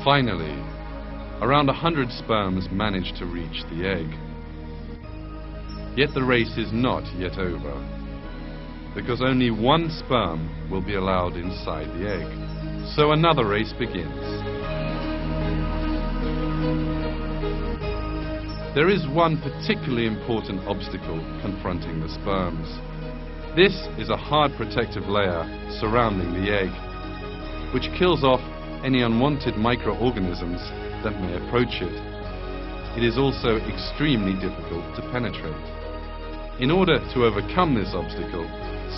Finally, around 100 sperms manage to reach the egg. Yet the race is not yet over, because only one sperm will be allowed inside the egg. So another race begins. There is one particularly important obstacle confronting the sperms. This is a hard protective layer surrounding the egg, which kills off any unwanted microorganisms that may approach it. It is also extremely difficult to penetrate. In order to overcome this obstacle,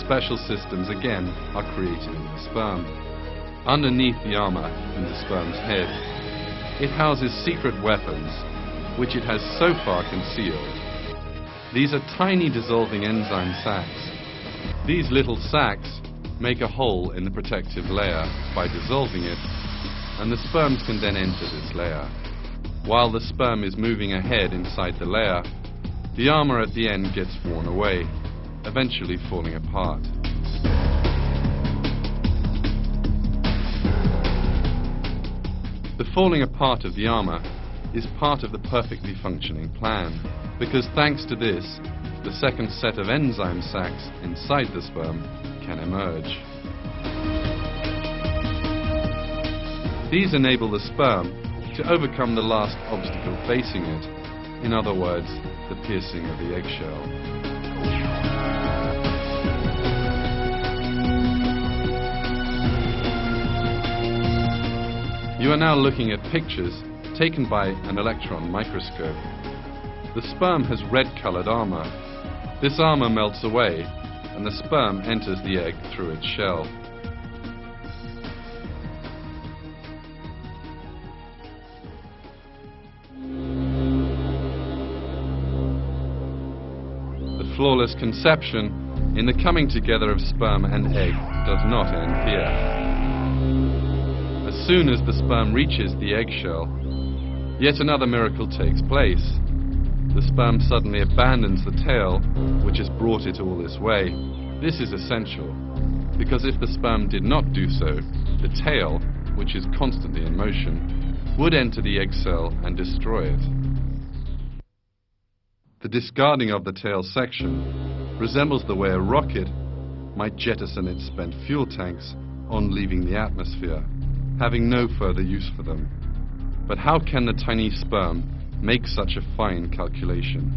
special systems again are created in the sperm. Underneath the armor in the sperm's head, it houses secret weapons, which it has so far concealed. These are tiny dissolving enzyme sacs. These little sacs make a hole in the protective layer by dissolving it, and the sperms can then enter this layer. While the sperm is moving ahead inside the layer, the armor at the end gets worn away, eventually falling apart. The falling apart of the armor is part of the perfectly functioning plan, because thanks to this, the second set of enzyme sacs inside the sperm can emerge. These enable the sperm to overcome the last obstacle facing it, in other words, the piercing of the eggshell. You are now looking at pictures taken by an electron microscope. The sperm has red-colored armor. This armor melts away, and the sperm enters the egg through its shell. The flawless conception in the coming together of sperm and egg does not end here. As soon as the sperm reaches the eggshell, yet another miracle takes place. The sperm suddenly abandons the tail, which has brought it all this way. This is essential, because if the sperm did not do so, the tail, which is constantly in motion, would enter the egg cell and destroy it. The discarding of the tail section resembles the way a rocket might jettison its spent fuel tanks on leaving the atmosphere, having no further use for them. But how can the tiny sperm make such a fine calculation?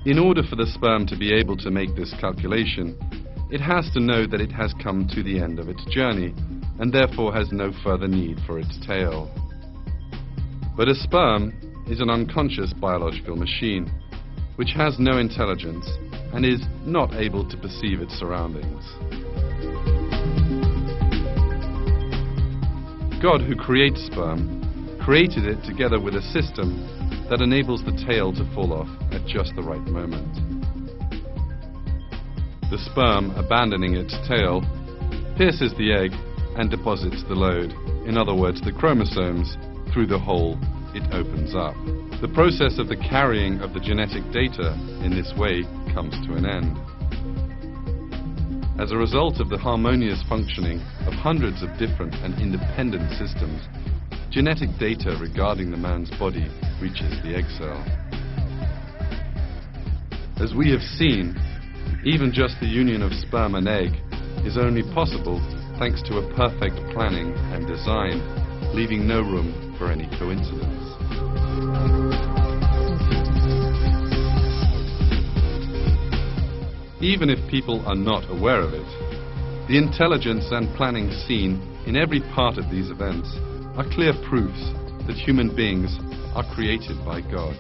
In order for the sperm to be able to make this calculation, it has to know that it has come to the end of its journey, and therefore has no further need for its tail. But a sperm is an unconscious biological machine, which has no intelligence and is not able to perceive its surroundings. God, who creates sperm, created it together with a system that enables the tail to fall off at just the right moment. The sperm, abandoning its tail, pierces the egg and deposits the load, in other words, the chromosomes, through the hole it opens up. The process of the carrying of the genetic data in this way comes to an end. As a result of the harmonious functioning of hundreds of different and independent systems, genetic data regarding the man's body reaches the egg cell. As we have seen, even just the union of sperm and egg is only possible thanks to a perfect planning and design, leaving no room for any coincidence. Even if people are not aware of it, the intelligence and planning seen in every part of these events are clear proofs that human beings are created by God.